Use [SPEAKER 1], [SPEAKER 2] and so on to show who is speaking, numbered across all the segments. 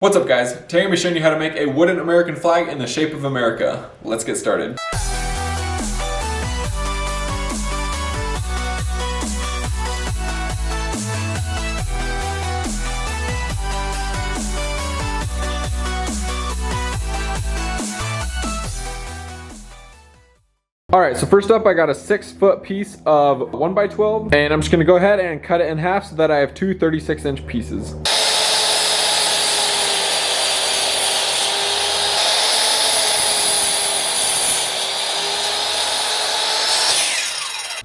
[SPEAKER 1] What's up guys? Today I'm going to be showing you how to make a wooden American flag in the shape of America. Let's get started. Alright, so first up I got a 6-foot piece of 1x12 and I'm just going to go ahead and cut it in half so that I have two 36-inch pieces.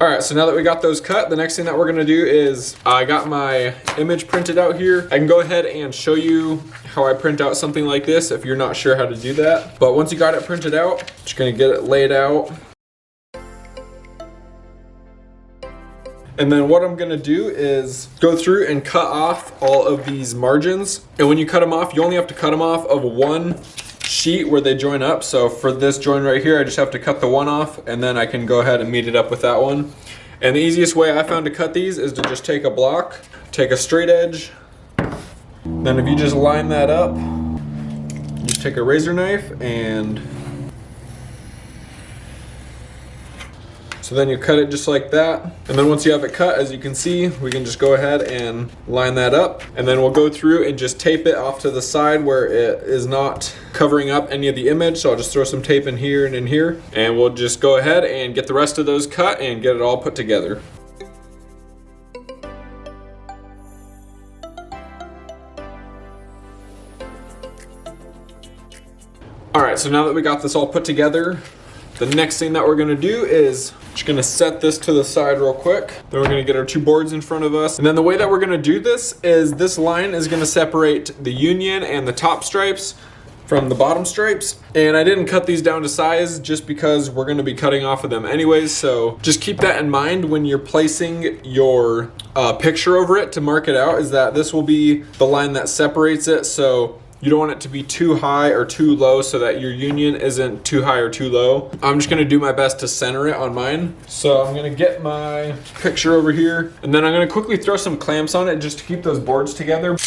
[SPEAKER 1] Alright, so now that we got those cut, the next thing that we're going to do is I got my image printed out here. I can go ahead and show you how I print out something like this if you're not sure how to do that. But once you got it printed out, just going to get it laid out. And then what I'm going to do is go through and cut off all of these margins. And when you cut them off, you only have to cut them off of one sheet where they join up. So for this join right here, I just have to cut the one off and then I can go ahead and meet it up with that one. And the easiest way I found to cut these is to just take a block, take a straight edge, then if you just line that up, just take a razor knife and so then you cut it just like that. And then once you have it cut, as you can see, we can just go ahead and line that up. And then we'll go through and just tape it off to the side where it is not covering up any of the image. So I'll just throw some tape in here and in here. And we'll just go ahead and get the rest of those cut and get it all put together. All right, so now that we got this all put together, the next thing that we're gonna do is just gonna set this to the side real quick. Then we're gonna get our two boards in front of us. And then the way that we're gonna do this is this line is gonna separate the union and the top stripes from the bottom stripes. And I didn't cut these down to size just because we're gonna be cutting off of them anyways. So just keep that in mind when you're placing your picture over it to mark it out, is that this will be the line that separates it. So you don't want it to be too high or too low so that your union isn't too high or too low. I'm just gonna do my best to center it on mine. So I'm gonna get my picture over here and then I'm gonna quickly throw some clamps on it just to keep those boards together.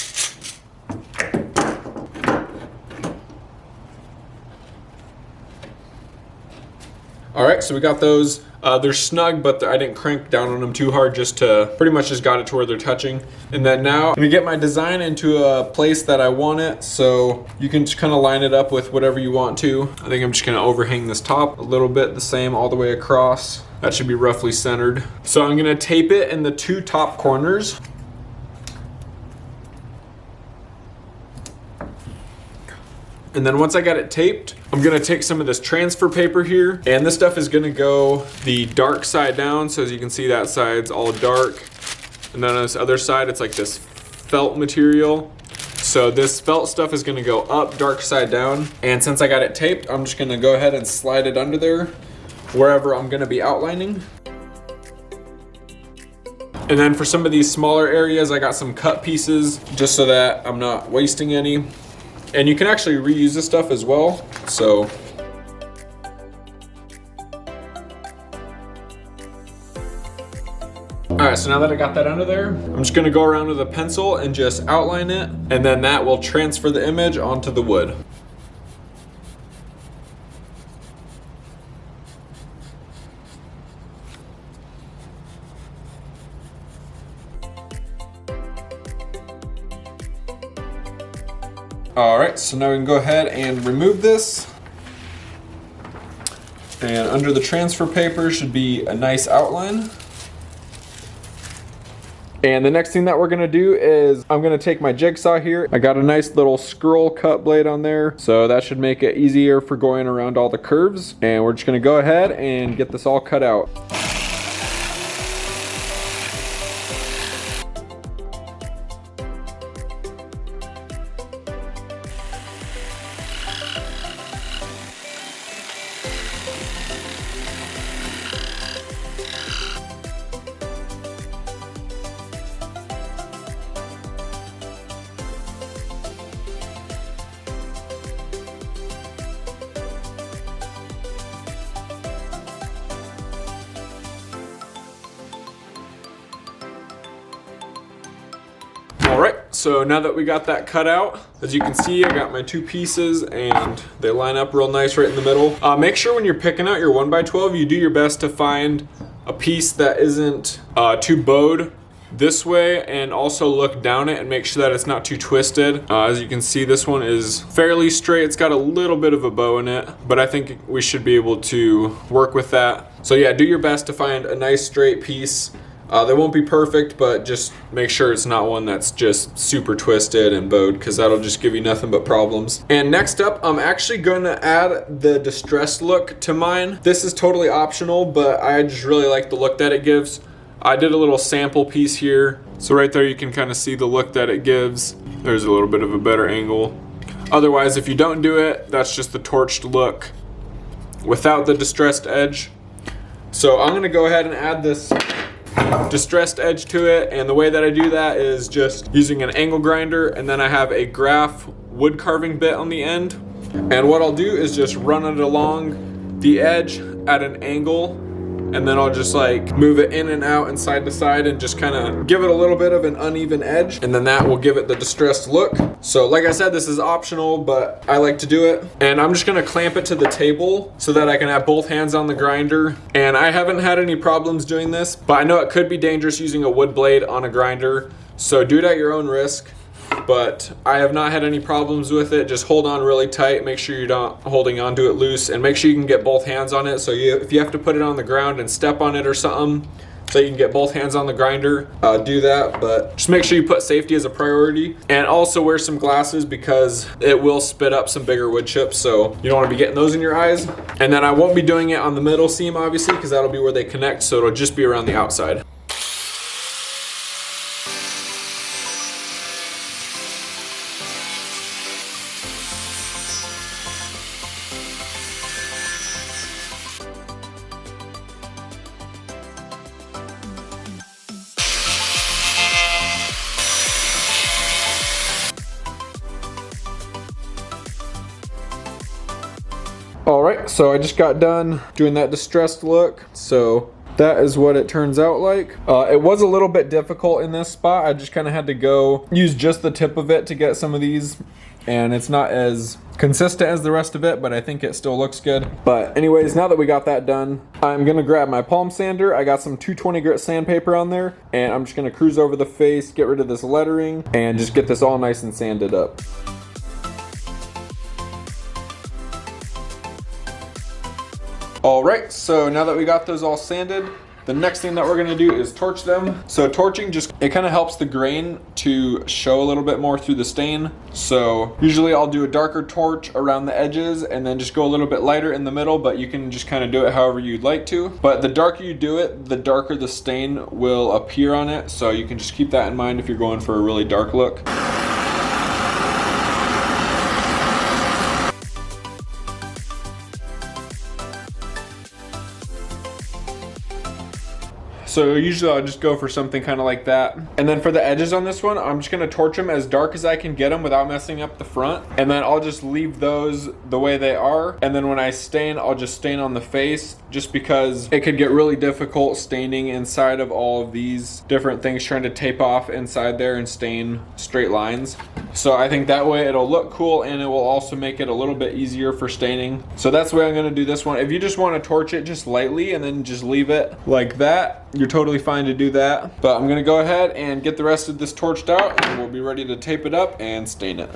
[SPEAKER 1] All right, so we got those. They're snug, but I didn't crank down on them too hard, just to pretty much just got it to where they're touching. And then now I'm gonna get my design into a place that I want it, so you can just kind of line it up with whatever you want to. I think I'm just gonna overhang this top a little bit the same all the way across. That should be roughly centered. So I'm gonna tape it in the two top corners. And then once I got it taped, I'm gonna take some of this transfer paper here, and this stuff is gonna go the dark side down. So as you can see, that side's all dark. And then on this other side, it's like this felt material. So this felt stuff is gonna go up, dark side down. And since I got it taped, I'm just gonna go ahead and slide it under there, wherever I'm gonna be outlining. And then for some of these smaller areas, I got some cut pieces just so that I'm not wasting any. And you can actually reuse this stuff as well, so. All right, so now that I got that under there, I'm just gonna go around with a pencil and just outline it, and then that will transfer the image onto the wood. All right, so now we can go ahead and remove this. And under the transfer paper should be a nice outline. And the next thing that we're gonna do is I'm gonna take my jigsaw here. I got a nice little scroll cut blade on there, so that should make it easier for going around all the curves. And we're just gonna go ahead and get this all cut out. All right, so now that we got that cut out, As you can see, I got my two pieces and they line up real nice right in the middle. Make sure when you're picking out your 1x12, you do your best to find a piece that isn't too bowed this way, and also look down it and make sure that it's not too twisted. As you can see, this one is fairly straight. It's got a little bit of a bow in it, but I think we should be able to work with that. So yeah, do your best to find a nice straight piece. They won't be perfect, but just make sure it's not one that's just super twisted and bowed, because that'll just give you nothing but problems. And next up, I'm actually going to add the distressed look to mine. This is totally optional, but I just really like the look that it gives. I did a little sample piece here. So right there you can kind of see the look that it gives. There's a little bit of a better angle. Otherwise, if you don't do it, that's just the torched look without the distressed edge. So I'm going to go ahead and add this distressed edge to it, and the way that I do that is just using an angle grinder, and then I have a Graff wood carving bit on the end, and what I'll do is just run it along the edge at an angle, and then I'll just like move it in and out and side to side and just kind of give it a little bit of an uneven edge, and then that will give it the distressed look. So like I said, this is optional, but I like to do it. And I'm just gonna clamp it to the table so that I can have both hands on the grinder. And I haven't had any problems doing this, but I know it could be dangerous using a wood blade on a grinder, so do it at your own risk. But I have not had any problems with it. Just hold on really tight, make sure you're not holding onto it loose, and make sure you can get both hands on it. So if you have to put it on the ground and step on it or something, so you can get both hands on the grinder, do that. But just make sure you put safety as a priority, and also wear some glasses because it will spit up some bigger wood chips, so you don't want to be getting those in your eyes. And then I won't be doing it on the middle seam, obviously, because that'll be where they connect, so it'll just be around the outside. All right, so I just got done doing that distressed look. So that is what it turns out like. It was a little bit difficult in this spot. I just kind of had to go use just the tip of it to get some of these, and it's not as consistent as the rest of it, but I think it still looks good. But anyways, now that we got that done, I'm gonna grab my palm sander. I got some 220 grit sandpaper on there, and I'm just gonna cruise over the face, get rid of this lettering, and just get this all nice and sanded up. All right, so now that we got those all sanded, the next thing that we're gonna do is torch them. So torching it kind of helps the grain to show a little bit more through the stain. So usually I'll do a darker torch around the edges and then just go a little bit lighter in the middle, but you can just kind of do it however you'd like to. But the darker you do it, the darker the stain will appear on it. So you can just keep that in mind if you're going for a really dark look. So usually I'll just go for something kind of like that. And then for the edges on this one, I'm just gonna torch them as dark as I can get them without messing up the front. And then I'll just leave those the way they are. And then when I stain, I'll just stain on the face, just because it could get really difficult staining inside of all of these different things, trying to tape off inside there and stain straight lines. So I think that way it'll look cool, and it will also make it a little bit easier for staining. So that's the way I'm gonna do this one. If you just wanna torch it just lightly and then just leave it like that, you're totally fine to do that. But I'm gonna go ahead and get the rest of this torched out, and we'll be ready to tape it up and stain it.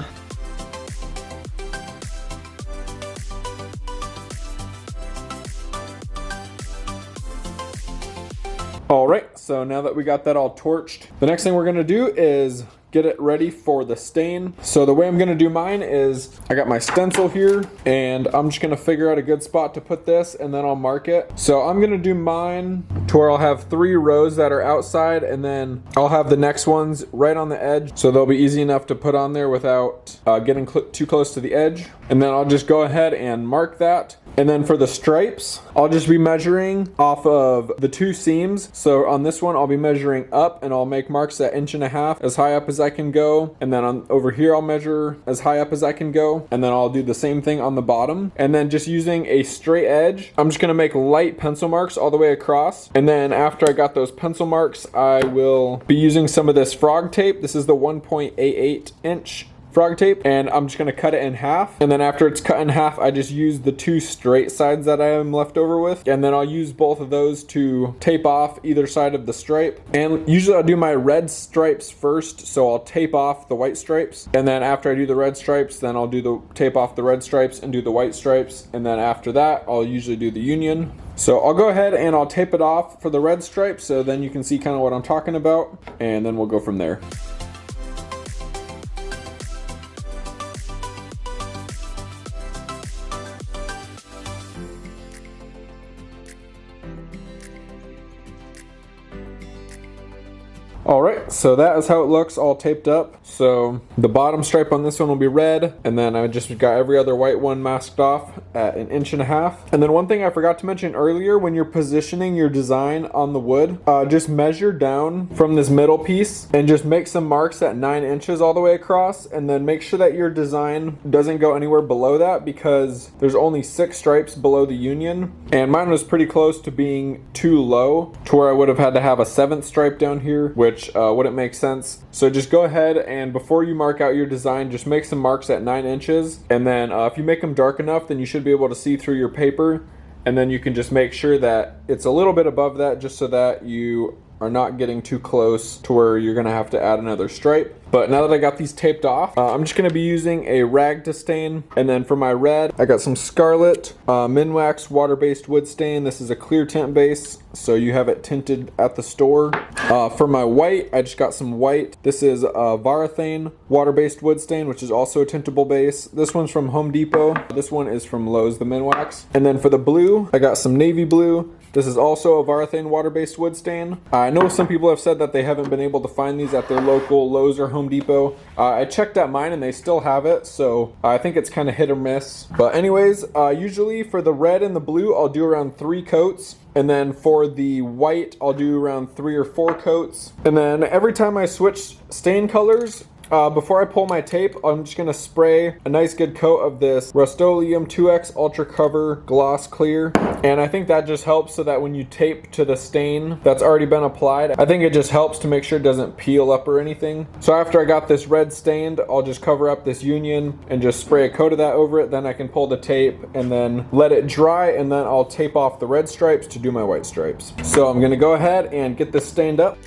[SPEAKER 1] All right, so now that we got that all torched, the next thing we're gonna do is get it ready for the stain. So the way I'm gonna do mine is I got my stencil here, and I'm just gonna figure out a good spot to put this, and then I'll mark it. So I'm gonna do mine to where I'll have 3 rows that are outside, and then I'll have the next ones right on the edge, so they'll be easy enough to put on there without getting too close to the edge. And then I'll just go ahead and mark that. And then for the stripes, I'll just be measuring off of the 2 seams. So on this one, I'll be measuring up, and I'll make marks at 1.5 inches as high up as I can go. And then over here, I'll measure as high up as I can go. And then I'll do the same thing on the bottom. And then just using a straight edge, I'm just gonna make light pencil marks all the way across. And then after I got those pencil marks, I will be using some of this frog tape. This is the 1.88 inch frog tape, and I'm just gonna cut it in half. And then after it's cut in half, I just use the 2 straight sides that I am left over with, and then I'll use both of those to tape off either side of the stripe. And usually I'll do my red stripes first, so I'll tape off the white stripes, and then after I do the red stripes, then I'll do the tape off the red stripes and do the white stripes, and then after that I'll usually do the union. So I'll go ahead and I'll tape it off for the red stripes, so then you can see kind of what I'm talking about, and then we'll go from there. Alright, so that is how it looks all taped up. So the bottom stripe on this one will be red, and then I just got every other white one masked off at 1.5 inches. And then one thing I forgot to mention earlier, when you're positioning your design on the wood, just measure down from this middle piece and just make some marks at 9 inches all the way across, and then make sure that your design doesn't go anywhere below that, because there's only 6 stripes below the union, and mine was pretty close to being too low to where I would have had to have a 7th stripe down here, which wouldn't make sense. So just go ahead and before you mark out your design, just make some marks at 9 inches, and then if you make them dark enough, then you should be able to see through your paper, and then you can just make sure that it's a little bit above that, just so that you are not getting too close to where you're gonna have to add another stripe. But now that I got these taped off, I'm just gonna be using a rag to stain. And then for my red, I got some Scarlet Minwax water-based wood stain. This is a clear tint base, so you have it tinted at the store. For my white, I just got some white. This is Varathane water-based wood stain, which is also a tintable base. This one's from Home Depot. This one is from Lowe's, the Minwax. And then for the blue, I got some navy blue. This is also a Varathane water-based wood stain. I know some people have said that they haven't been able to find these at their local Lowe's or Home Depot. I checked at mine and they still have it, so I think it's kind of hit or miss. But anyways, usually for the red and the blue, I'll do around 3 coats. And then for the white, I'll do around 3 or 4 coats. And then every time I switch stain colors, before I pull my tape, I'm just gonna spray a nice good coat of this Rust-Oleum 2X Ultra Cover Gloss Clear. And I think that just helps so that when you tape to the stain that's already been applied, I think it just helps to make sure it doesn't peel up or anything. So after I got this red stained, I'll just cover up this union and just spray a coat of that over it. Then I can pull the tape and then let it dry, and then I'll tape off the red stripes to do my white stripes. So I'm gonna go ahead and get this stained up.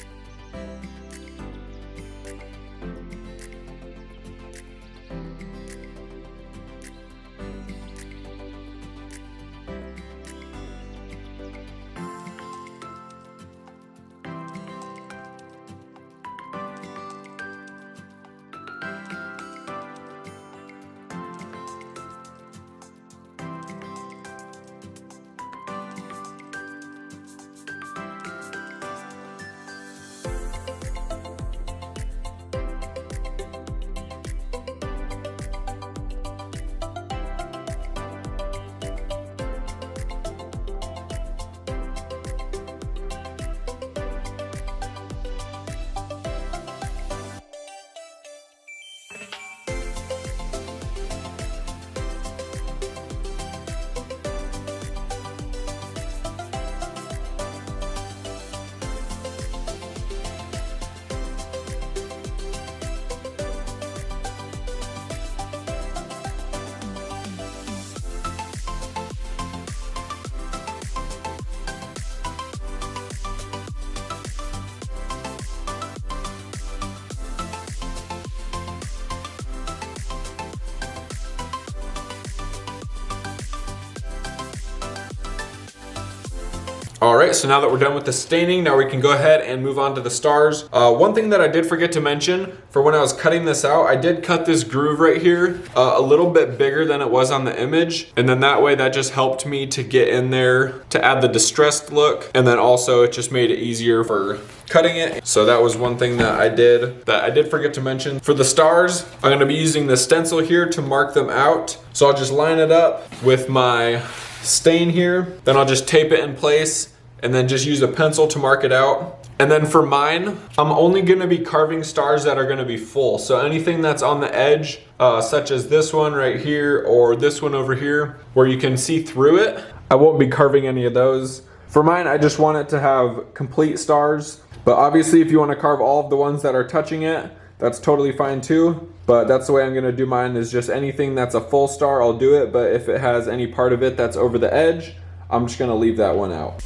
[SPEAKER 1] Alright, so now that we're done with the staining, now we can go ahead and move on to the stars. One thing that I did forget to mention, for when I was cutting this out, I did cut this groove right here a little bit bigger than it was on the image, and then that way that just helped me to get in there to add the distressed look, and then also it just made it easier for cutting it. So that was one thing that I did forget to mention. For the stars, I'm going to be using the stencil here to mark them out. So I'll just line it up with my stain here, then I'll just tape it in place and then just use a pencil to mark it out. And then for mine, I'm only gonna be carving stars that are gonna be full. So anything that's on the edge, such as this one right here or this one over here, where you can see through it, I won't be carving any of those. For mine, I just want it to have complete stars. But obviously if you wanna carve all of the ones that are touching it, that's totally fine too. But that's the way I'm gonna do mine, is just anything that's a full star, I'll do it. But if it has any part of it that's over the edge, I'm just gonna leave that one out.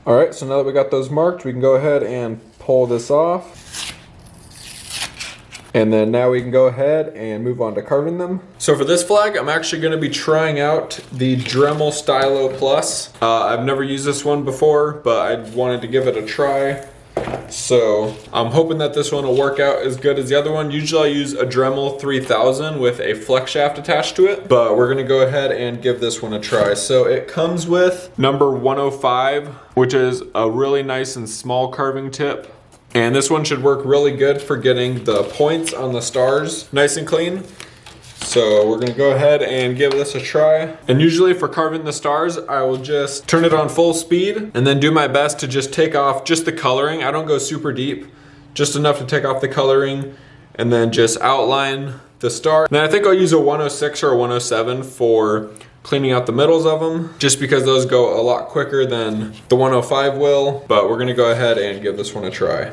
[SPEAKER 1] All right, so now that we got those marked, we can go ahead and pull this off. And then now we can go ahead and move on to carving them. So for this flag, I'm actually gonna be trying out the Dremel Stylo Plus. I've never used this one before, but I wanted to give it a try. So I'm hoping that this one will work out as good as the other one. Usually I use a Dremel 3000 with a flex shaft attached to it, but we're gonna go ahead and give this one a try. So it comes with number 105, which is a really nice and small carving tip. And this one should work really good for getting the points on the stars nice and clean. So we're gonna go ahead and give this a try. And usually for carving the stars, I will just turn it on full speed and then do my best to just take off just the coloring. I don't go super deep, just enough to take off the coloring and then just outline the star. And then I think I'll use a 106 or a 107 for cleaning out the middles of them, just because those go a lot quicker than the 105 will. But we're gonna go ahead and give this one a try.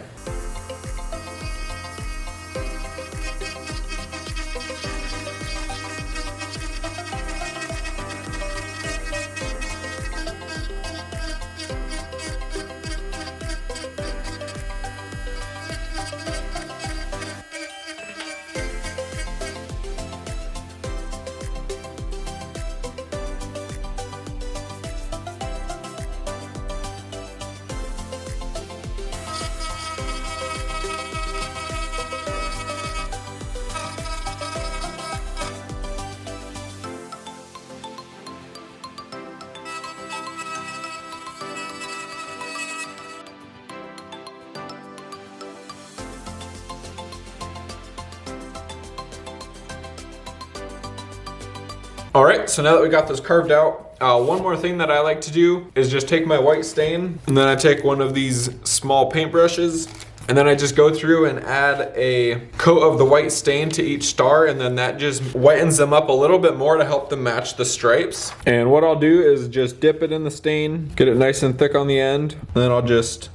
[SPEAKER 1] All right, so now that we got this carved out, one more thing that I like to do is just take my white stain, and then I take one of these small paintbrushes, and then I just go through and add a coat of the white stain to each star, and then that just whitens them up a little bit more to help them match the stripes. And what I'll do is just dip it in the stain, get it nice and thick on the end, and then I'll just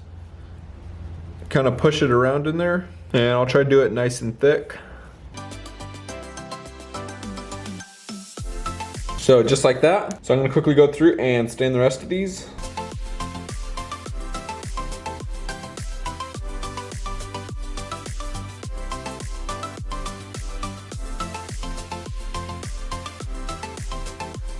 [SPEAKER 1] kind of push it around in there, and I'll try to do it nice and thick. So just like that. So I'm gonna quickly go through and stain the rest of these.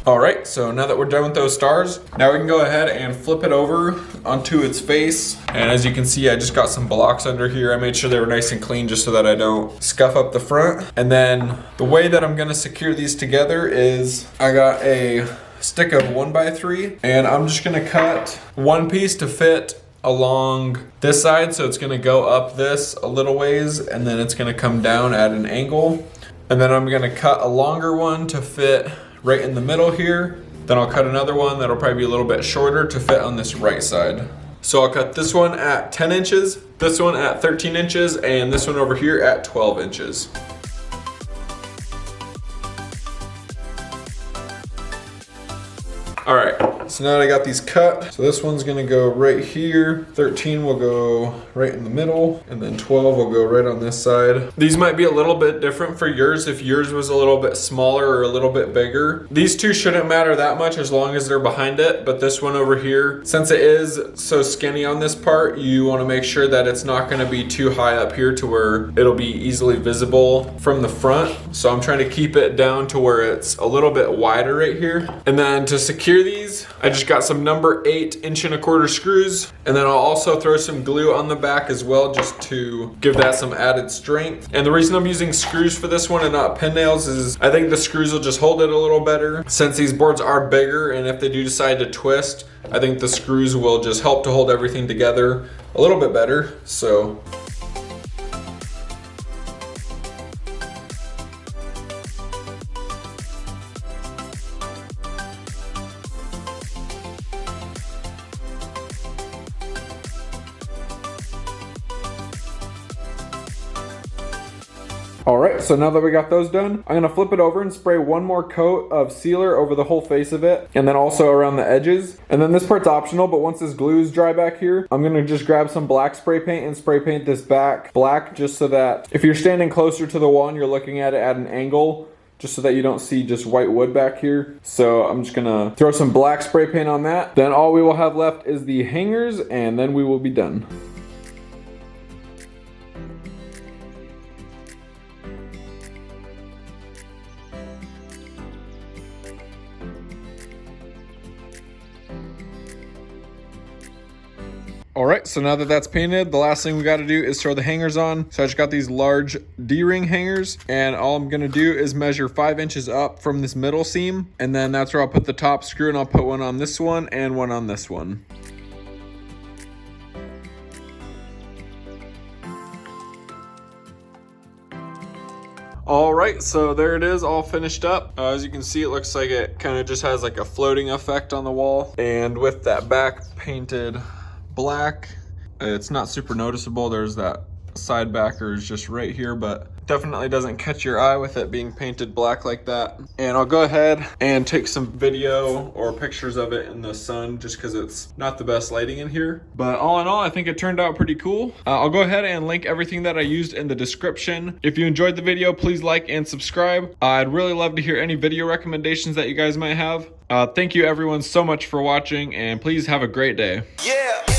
[SPEAKER 1] All right, so now that we're done with those stars, now we can go ahead and flip it over onto its face. And as you can see, I just got some blocks under here. I made sure they were nice and clean just so that I don't scuff up the front. And then the way that I'm gonna secure these together is I got a stick of 1x3, and I'm just gonna cut one piece to fit along this side. So it's gonna go up this a little ways, and then it's gonna come down at an angle. And then I'm gonna cut a longer one to fit right in the middle here. Then I'll cut another one that'll probably be a little bit shorter to fit on this right side. So I'll cut this one at 10 inches, this one at 13 inches, and this one over here at 12 inches. All right, so now that I got these cut, so this one's gonna go right here, 13 will go right in the middle, and then 12 will go right on this side. These might be a little bit different for yours if yours was a little bit smaller or a little bit bigger. These two shouldn't matter that much as long as they're behind it, but this one over here, since it is so skinny on this part, you wanna make sure that it's not gonna be too high up here to where it'll be easily visible from the front. So I'm trying to keep it down to where it's a little bit wider right here. And then to secure these, I just got some number 8 1.25" screws, and then I'll also throw some glue on the back as well, just to give that some added strength. And the reason I'm using screws for this one and not pin nails is I think the screws will just hold it a little better since these boards are bigger, and if they do decide to twist, I think the screws will just help to hold everything together a little bit better. So All right, so now that we got those done, I'm gonna flip it over and spray one more coat of sealer over the whole face of it, and then also around the edges. And then this part's optional, but once this glue is dry back here, I'm gonna just grab some black spray paint and spray paint this back black, just so that if you're standing closer to the wall and you're looking at it at an angle, just so that you don't see just white wood back here. So I'm just gonna throw some black spray paint on that. Then all we will have left is the hangers, and then we will be done. All right, so now that that's painted, the last thing we got to do is throw the hangers on. So I just got these large D-ring hangers, and all I'm gonna do is measure 5 inches up from this middle seam, and then that's where I'll put the top screw, and I'll put one on this one and one on this one. All right, so there it is, all finished up. As you can see, it looks like it kind of just has like a floating effect on the wall, and with that back painted black, it's not super noticeable. There's that side backers just right here, but definitely doesn't catch your eye with it being painted black like that. And I'll go ahead and take some video or pictures of it in the sun, just because it's not the best lighting in here. But all in all, I think it turned out pretty cool. I'll go ahead and link everything that I used in the description. If you enjoyed the video, please like and subscribe. I'd really love to hear any video recommendations that you guys might have. Thank you everyone so much for watching, and please have a great day.
[SPEAKER 2] Yeah.